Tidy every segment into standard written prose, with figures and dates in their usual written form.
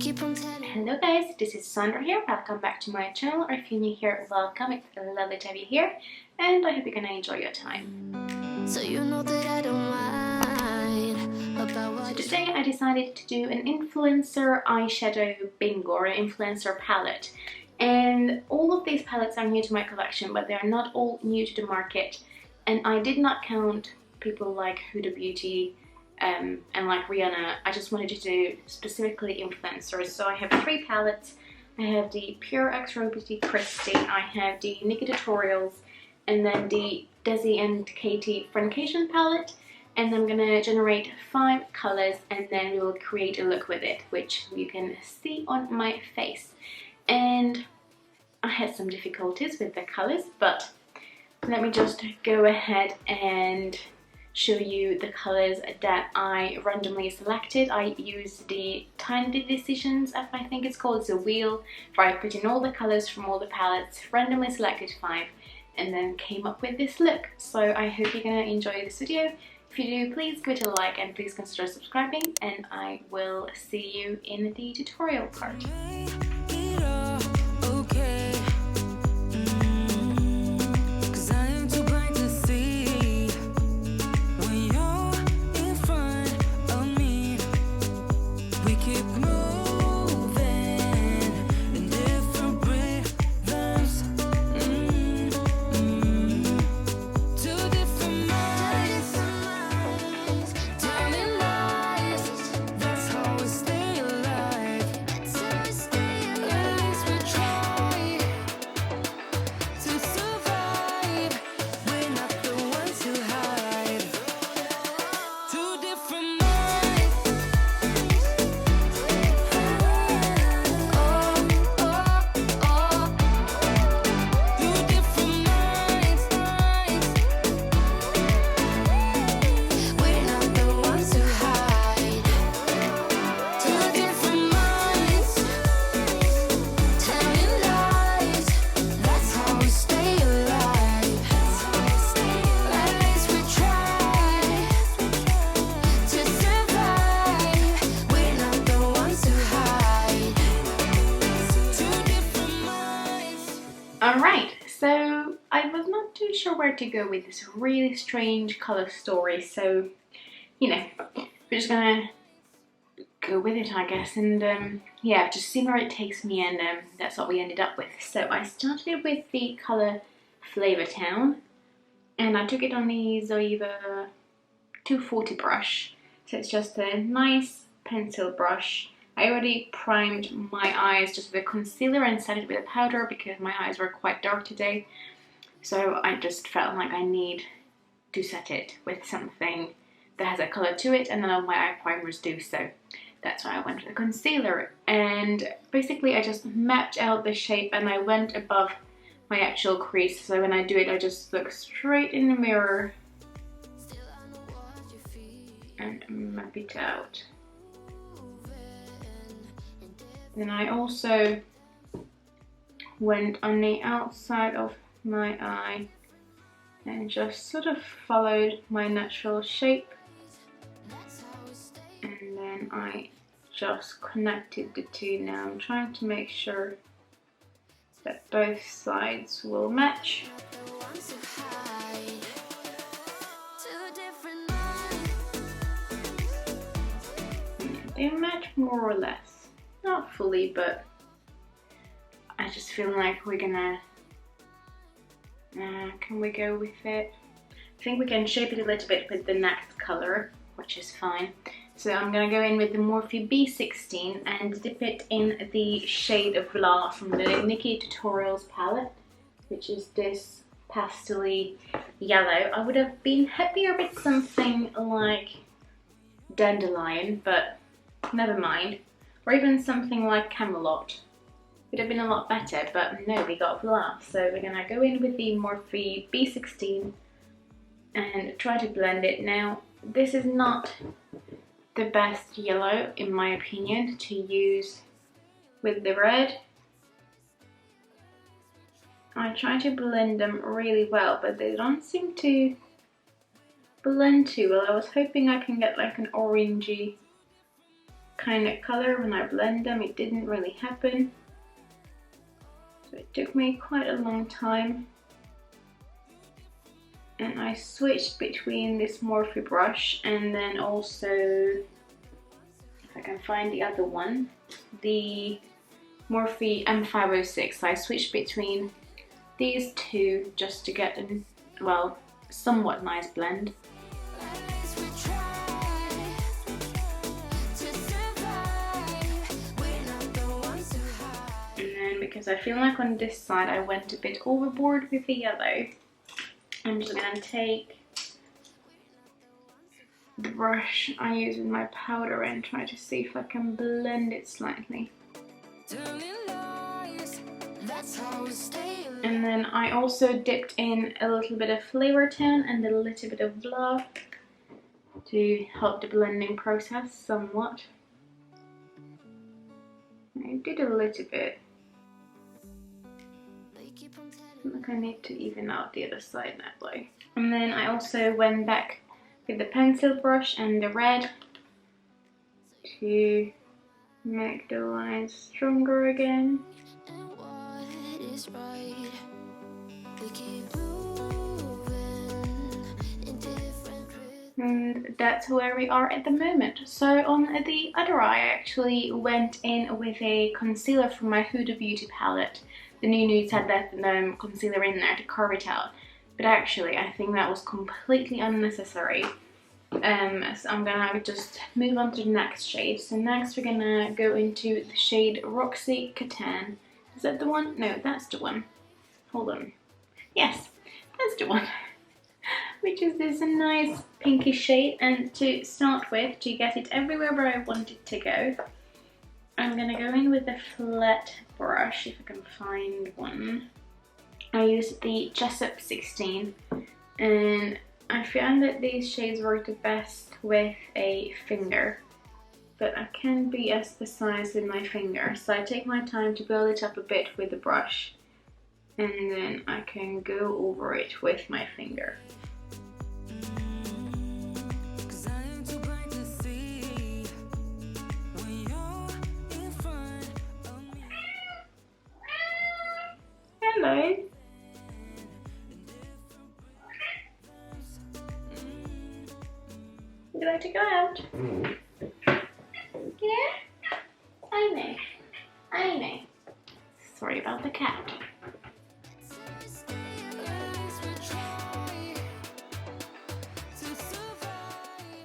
Hello guys, this is Sandra here. Welcome back to my channel, or if you're new here, welcome. It's lovely to have you here, and I hope you're gonna enjoy your time. So you know that I don't mind about what. So today I decided to do an influencer eyeshadow bingo, or an influencer palette. And all of these palettes are new to my collection, but they are not all new to the market. And I did not count people like Huda Beauty and like Rihanna. I just wanted to do specifically influencers. So I have 3 palettes. I have the Pure X Beauty Kristi, I have the Nikkie Tutorials, and then the Desi and Katie Friendcation palette. And I'm gonna generate 5 colors, and then we will create a look with it, which you can see on my face. And I had some difficulties with the colors, but let me just go ahead and show you the colors that I randomly selected. I used the Tiny Decisions, I think it's called. It's a wheel where I put in all the colors from all the palettes, randomly selected 5, and then came up with this look. So I hope you're gonna enjoy this video. If you do, please give it a like and please consider subscribing, and I will see you in the tutorial part. Alright, so I was not too sure where to go with this really strange color story, so, you know, we're just gonna go with it, I guess, and yeah, just see where it takes me, and that's what we ended up with. So I started with the color Flavor Town, and I took it on the Zoeva 240 brush, so it's just a nice pencil brush. I already primed my eyes just with a concealer and set it with a powder because my eyes were quite dark today. So I just felt like I need to set it with something that has a colour to it, and none of my eye primers do, so that's why I went with the concealer. And basically I just mapped out the shape and I went above my actual crease, so when I do it I just look straight in the mirror and map it out. Then I also went on the outside of my eye and just sort of followed my natural shape, and then I just connected the two. Now I'm trying to make sure that both sides will match. They match more or less. Not fully, but I just feel like we're gonna, can we go with it? I think we can shape it a little bit with the next color, which is fine. So I'm gonna go in with the Morphe B16 and dip it in the shade of Blah from the Nikkie Tutorials palette, which is this pastel-y yellow. I would have been happier with something like Dandelion, but never mind. Or even something like Camelot. Would have been a lot better, but no, we got Blah. So we're gonna go in with the Morphe B16 and try to blend it. Now, this is not the best yellow, in my opinion, to use with the red. I try to blend them really well, but they don't seem to blend too well. I was hoping I can get like an orangey kind of color when I blend them. It didn't really happen. So it took me quite a long time. And I switched between this Morphe brush and then also, if I can find the other one, the Morphe M506. So I switched between these two just to get a, well, somewhat nice blend. And then because I feel like on this side I went a bit overboard with the yellow, I'm just gonna take the brush I use with my powder and try to see if I can blend it slightly. And then I also dipped in a little bit of Flavor Tan and a little bit of Blush to help the blending process somewhat. I did a little bit. Like I need to even out the other side that way. And then I also went back with the pencil brush and the red to make the lines stronger again. And that's where we are at the moment. So on the other eye I actually went in with a concealer from my Huda Beauty palette. The new Nudes had that concealer in there to carve it out. But actually I think that was completely unnecessary. So I'm gonna just move on to the next shade. So next we're gonna go into the shade Roxy Catan. Is that the one? No, that's the one. Hold on. Yes, that's the one. Which is this nice pinky shade. And to start with, to get it everywhere where I want it to go, I'm gonna go in with a flat brush, if I can find one. I used the Jessup 16, and I found that these shades work the best with a finger, but I can't be as precise with my finger, so I take my time to build it up a bit with the brush, and then I can go over it with my finger. Hello. Would you like to go out? Yeah? I know. Sorry about the cat.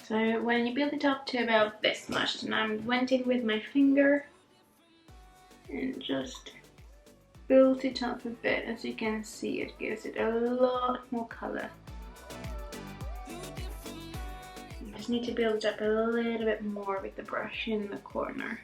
So when you build it up to about this much, then I went in with my finger and just built it up a bit. As you can see, it gives it a lot more color. I just need to build it up a little bit more with the brush in the corner.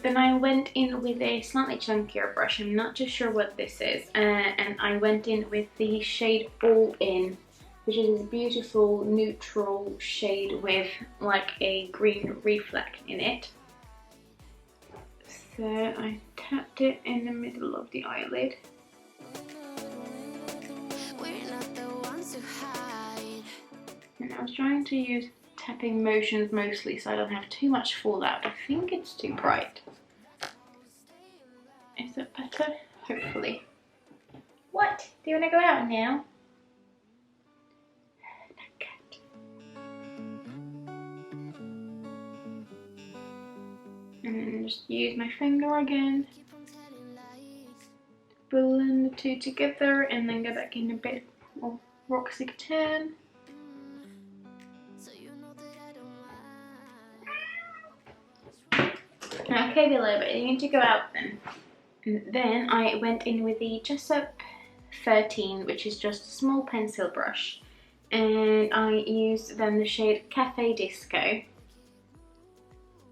Then I went in with a slightly chunkier brush. I'm not too sure what this is, and I went in with the shade All In, which is this beautiful neutral shade with like a green reflect in it. So I tapped it in the middle of the eyelid. And I was trying to use tapping motions mostly so I don't have too much fallout. I think it's too bright. Is that better? Hopefully. What? Do you want to go out now? And then just use my finger again to blend the two together, and then go back in a bit of Roxy Catan. Okay, below, but you need to go out then. And then I went in with the Jessup 13, which is just a small pencil brush, and I used then the shade Cafe Disco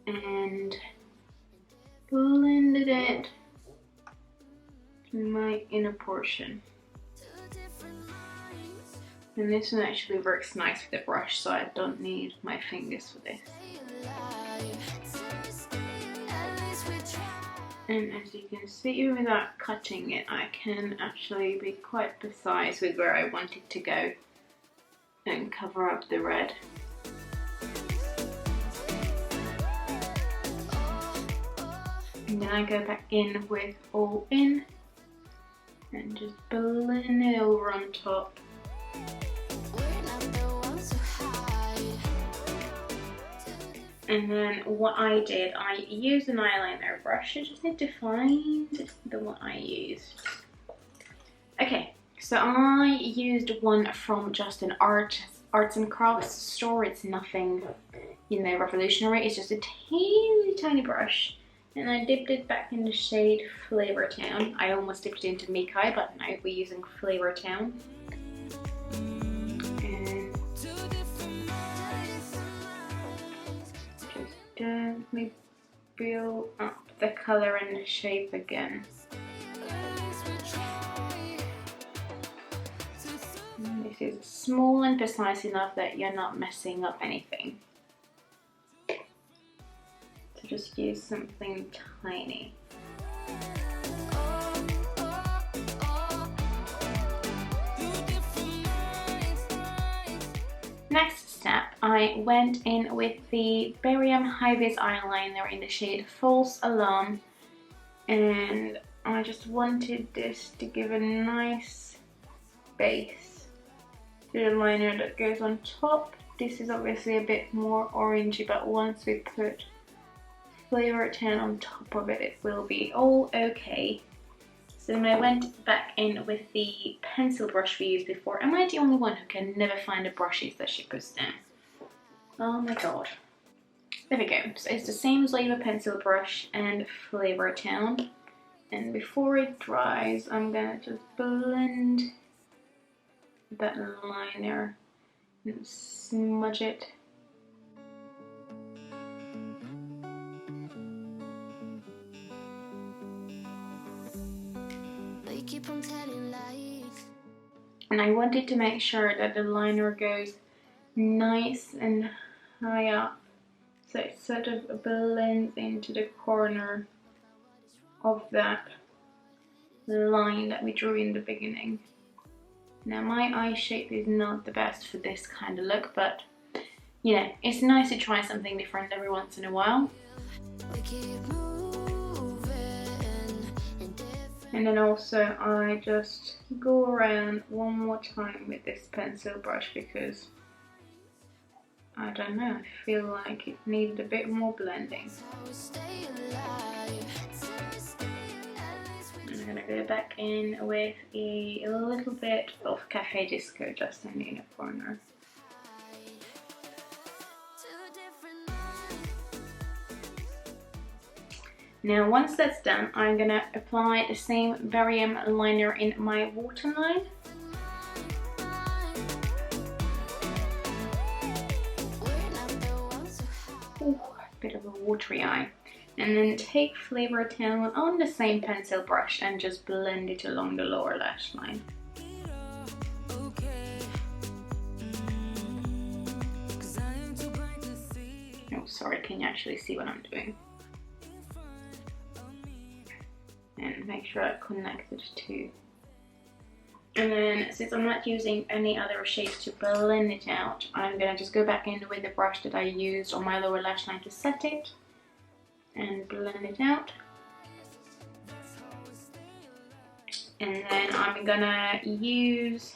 and blended it to my inner portion. And this one actually works nice with the brush, so I don't need my fingers for this. And as you can see, even without cutting it, I can actually be quite precise with where I want it to go. and cover up the red. And then I go back in with All In and just blend it over on top. And then what I did, I used an eyeliner brush. I just need to find the one I used. Okay, so I used one from just an arts and crafts store. It's nothing, you know, revolutionary. It's just a teeny tiny brush. And I dipped it back in the shade Flavor Town. I almost dipped it into Mikai, but now we're using Flavor Town. And just gently build up the color and the shape again. And this is small and precise enough that you're not messing up anything. So just use something tiny. Next step, I went in with the Barium High-Vis eyeliner in the shade False Alarm, and I just wanted this to give a nice base to the liner that goes on top. This is obviously a bit more orangey, but once we put Flavor Town on top of it, it will be all okay. So then I went back in with the pencil brush we used before. Am I the only one who can never find the brushes that she puts down? Oh my god. There we go. So it's the same Flavor pencil brush and Flavor Town. And before it dries, I'm gonna just blend that liner and smudge it. And I wanted to make sure that the liner goes nice and high up, so it sort of blends into the corner of that line that we drew in the beginning. Now my eye shape is not the best for this kind of look, but you know, it's nice to try something different every once in a while. And then also I just go around one more time with this pencil brush because I don't know, I feel like it needed a bit more blending. I'm gonna go back in with a little bit of Cafe Disco just in the inner corner. Now once that's done, I'm gonna apply the same Barium liner in my waterline. Ooh, a bit of a watery eye. And then take Flavor Town on the same pencil brush and just blend it along the lower lash line. Oh, sorry, can you actually see what I'm doing? And make sure I connect it to. And then since I'm not using any other shades to blend it out, I'm gonna just go back in with the brush that I used on my lower lash line to set it and blend it out. And then I'm gonna use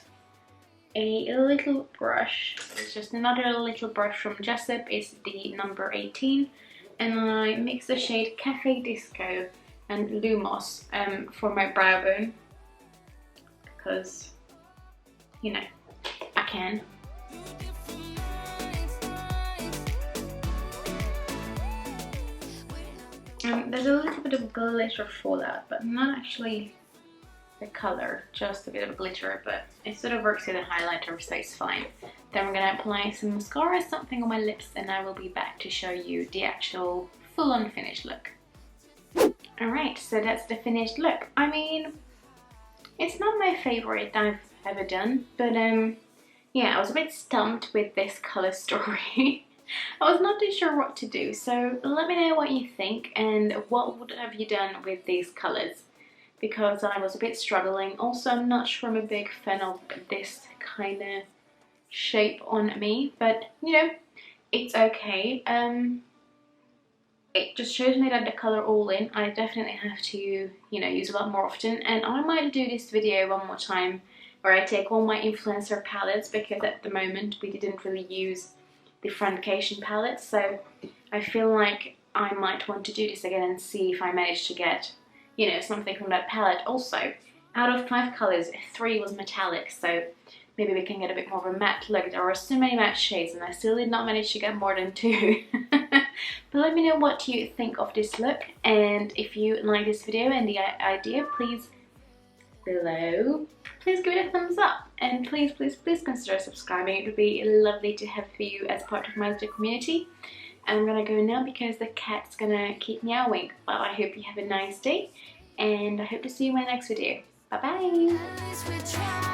a little brush. It's just another little brush from Jessup. It's the number 18, and I mix the shade Cafe Disco and Lumos for my brow bone because, you know, I can. There's a little bit of glitter fallout, but not actually the color, just a bit of glitter, but it sort of works in a highlighter, so it's fine. Then we're gonna apply some mascara, something on my lips, and I will be back to show you the actual full-on finished look. Alright, so that's the finished look. I mean, it's not my favourite I've ever done, but yeah, I was a bit stumped with this colour story. I was not too sure what to do, so let me know what you think and what would have you done with these colours, because I was a bit struggling. Also, I'm not sure I'm a big fan of this kind of shape on me, but you know, it's okay. It just shows me that the colour all in. I definitely have to, you know, use a lot more often, and I might do this video one more time where I take all my influencer palettes, because at the moment we didn't really use the foundation palettes, so I feel like I might want to do this again and see if I manage to get, you know, something from that palette. Also, out of 5 colours, 3 was metallic, so maybe we can get a bit more of a matte look. There are so many matte shades and I still did not manage to get more than 2. But let me know what you think of this look, and if you like this video and the idea, please give it a thumbs up, and please consider subscribing. It would be lovely to have you as part of my little community. And I'm gonna go now because the cat's gonna keep meowing. But I hope you have a nice day, and I hope to see you in my next video. Bye bye.